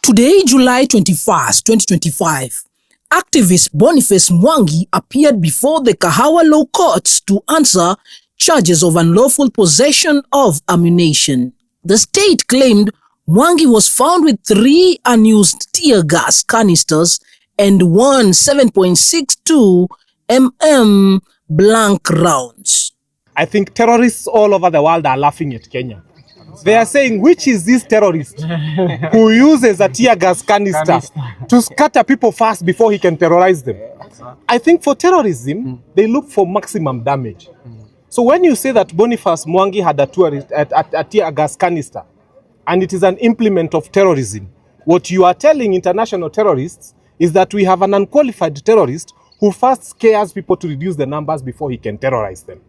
Today, July 21st, 2025, activist Boniface Mwangi appeared before the Kahawa Law Courts to answer charges of unlawful possession of ammunition. The state claimed Mwangi was found with 3 unused tear gas canisters and 1 7.62 mm blank rounds. I think terrorists all over the world are laughing at Kenya. They are saying, which is this terrorist who uses a tear gas canister to scatter people fast before he can terrorize them? I think for terrorism, they look for maximum damage. So when you say that Boniface Mwangi had a tear gas canister, and it is an implement of terrorism, what you are telling international terrorists is that we have an unqualified terrorist who first scares people to reduce the numbers before he can terrorize them.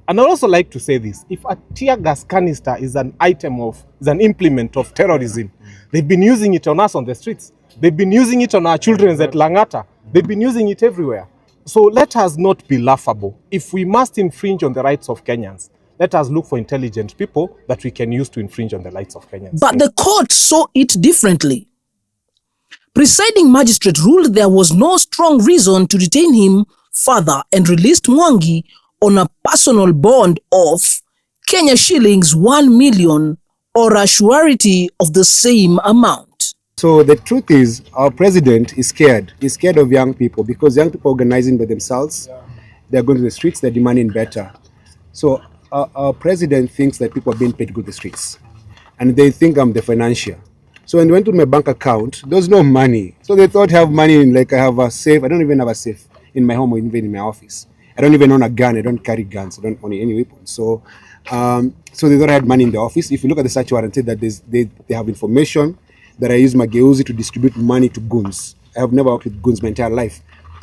And I'd also like to say this: if a tear gas canister is an implement of terrorism, they've been using it on us on the streets. They've been using it on our children at Langata. They've been using it everywhere. So let us not be laughable. If we must infringe on the rights of Kenyans, let us look for intelligent people that we can use to infringe on the rights of Kenyans. But the court saw it differently. Presiding magistrate ruled there was no strong reason to detain him further and released Mwangi on a personal bond of Kenya shillings 1 million or a surety of the same amount. So the truth is, our president is scared. He's scared of young people because young people are organizing by themselves. They're going to the streets, they're demanding better. So our president thinks that people are being paid to go to the streets. And they think I'm the financier. So when they went to my bank account, there was no money. So they thought I have money in, like I have a safe. I don't even have a safe in my home or even in my office. I don't even own a gun. I don't carry guns. I don't own any weapons. So so they thought I had money in the office. If you look at the search warrant, that they have information that I use mageuzi to distribute money to goons. I have never worked with goons my entire life.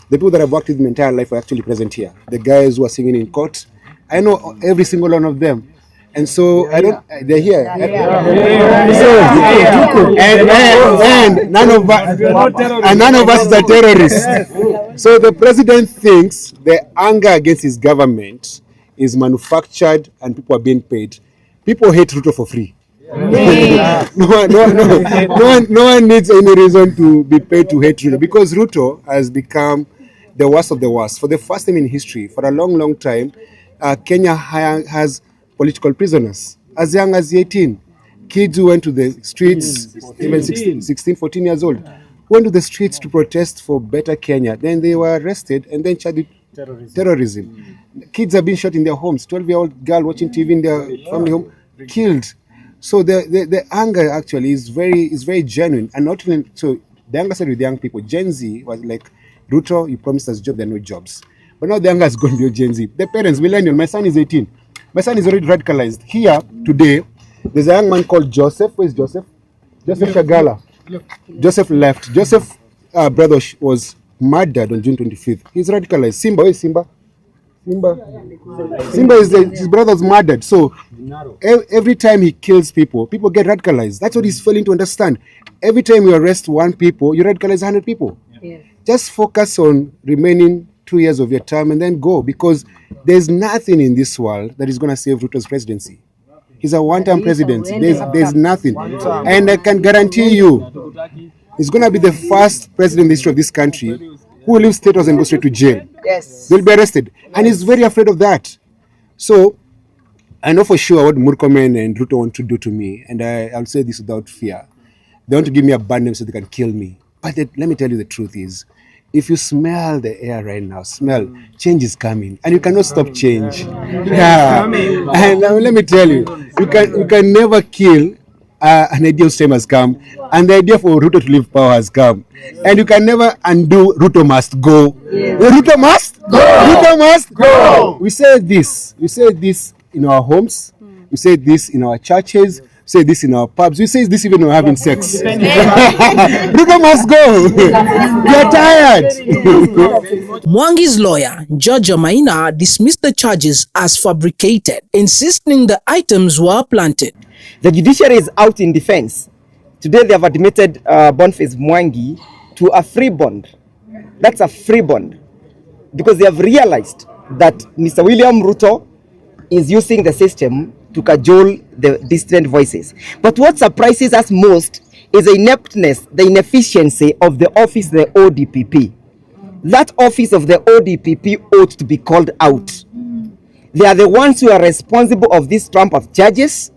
The people that I've worked with my entire life are actually present here. The guys who are singing in court, I know every single one of them. And so they're here. And none of us is a terrorist. So the president thinks the anger against his government is manufactured and people are being paid. People hate Ruto for free. No one needs any reason to be paid to hate Ruto, because Ruto has become the worst of the worst. For the first time in history, for a long time, Kenya has political prisoners as young as 18. Kids who went to the streets, even 16, 14 years old, went to the streets to protest for better Kenya. Then they were arrested and then charged with terrorism. Kids have been shot in their homes. 12-year-old girl watching TV in their family home, killed. So the anger actually is very genuine. And not even, so the anger started with young people. Gen Z was like, Ruto, you promised us jobs, there are no jobs. But now the anger is going beyond Gen Z. The parents, millennial, my son is 18. My son is already radicalized. Here, today, there's a young man called Joseph. Where is Joseph? Joseph Shagala. Joseph left. Joseph's brother was murdered on June 25th. He's radicalized. Simba, where is Simba? Simba is his brother's murdered. So every time he kills people, people get radicalized. That's what he's failing to understand. Every time you arrest 1 people, you radicalize 100 people. Yeah. Just focus on remaining 2 years of your term and then go, because there's nothing in this world that is going to save Ruto's presidency. He's a one-time president. There's nothing. And I can guarantee you, he's going to be the first president in the history of this country who will leave state house and go straight to jail. Yes. They'll be arrested. And he's very afraid of that. So I know for sure what Murkomen and Ruto want to do to me. And I'll say this without fear. They want to give me a bad name so they can kill me. But let me tell you the truth is, if you smell the air right now, change is coming, and you cannot stop change. Yeah. And let me tell you, you can never kill an idea whose time has come, and the idea for Ruto to leave power has come, and you can never undo Ruto must go. Ruto must go. Ruto must go. We say this in our homes. We say this in our churches. Say this in our pubs. We say this even when we're having sex. Ruto must go. We are tired. Mwangi's lawyer, Judge Maina, dismissed the charges as fabricated, insisting the items were planted. The judiciary is out in defense. Today they have admitted Boniface Mwangi to a free bond. That's a free bond. Because they have realized that Mr. William Ruto is using the system to cajole the dissident voices. But what surprises us most is the ineptness, the inefficiency of the office, the ODPP. That office of the ODPP ought to be called out. They are the ones who are responsible of this trump of charges.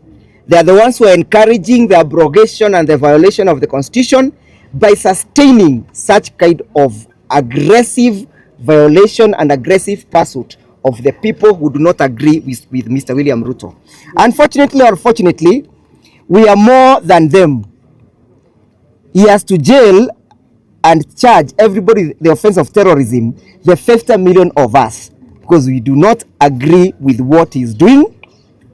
They are the ones who are encouraging the abrogation and the violation of the constitution by sustaining such kind of aggressive violation and aggressive pursuit of the people who do not agree with Mr. William Ruto. Unfortunately or fortunately, we are more than them. He has to jail and charge everybody the offense of terrorism, the 50 million of us, because we do not agree with what he's doing.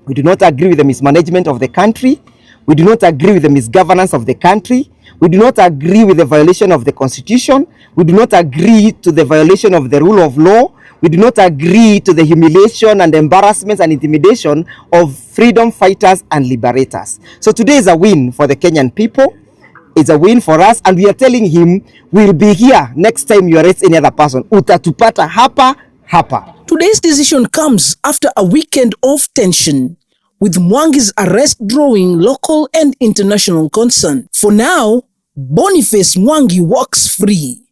We do not agree with the mismanagement of the country. We do not agree with the misgovernance of the country. We do not agree with the violation of the constitution. We do not agree to the violation of the rule of law. We do not agree to the humiliation and embarrassment and intimidation of freedom fighters and liberators. So today is a win for the Kenyan people. It's a win for us, and we are telling him we'll be here next time you arrest any other person. Utatupata hapa hapa. Today's decision comes after a weekend of tension, with Mwangi's arrest drawing local and international concern. For now, Boniface Mwangi walks free,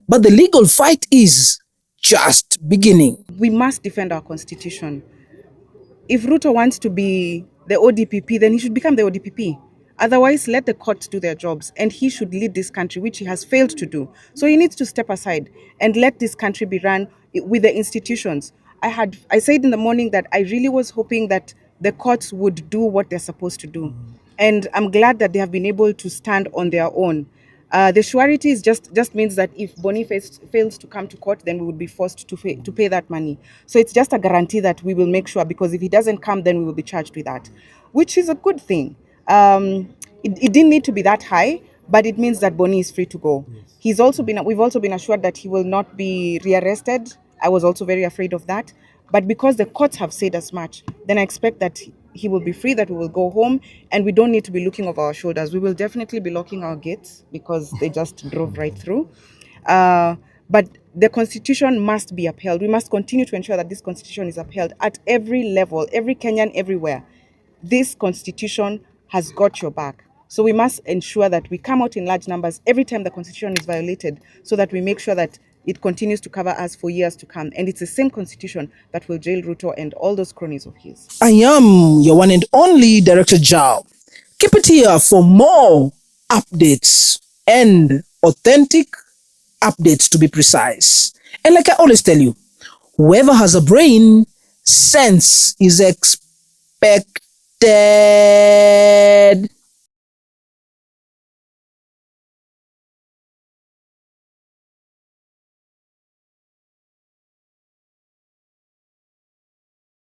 but the legal fight is just beginning. We must defend our constitution. If Ruto wants to be the ODPP, then he should become the ODPP. Otherwise, let the courts do their jobs, and he should lead this country, which he has failed to do. So he needs to step aside and let this country be run with the institutions. I said in the morning that I really was hoping that the courts would do what they're supposed to do. And I'm glad that they have been able to stand on their own. The surety is just means that if Boniface fails to come to court, then we would be forced to pay that money. So it's just a guarantee that we will make sure, because if he doesn't come, then we will be charged with that, which is a good thing. It didn't need to be that high, but it means that Boni is free to go. We've also been assured that he will not be rearrested. I was also very afraid of that. But because the courts have said as much, then I expect that he will be free, that we will go home, and we don't need to be looking over our shoulders. We will definitely be locking our gates because they just drove right through. But the constitution must be upheld. We must continue to ensure that this constitution is upheld at every level, every Kenyan, everywhere. This constitution has got your back. So we must ensure that we come out in large numbers every time the constitution is violated, so that we make sure that it continues to cover us for years to come. And it's the same constitution that will jail Ruto and all those cronies of his. I am your one and only Director Jao. Keep it here for more updates and authentic updates, to be precise. And like I always tell you, whoever has a brain, sense is expected.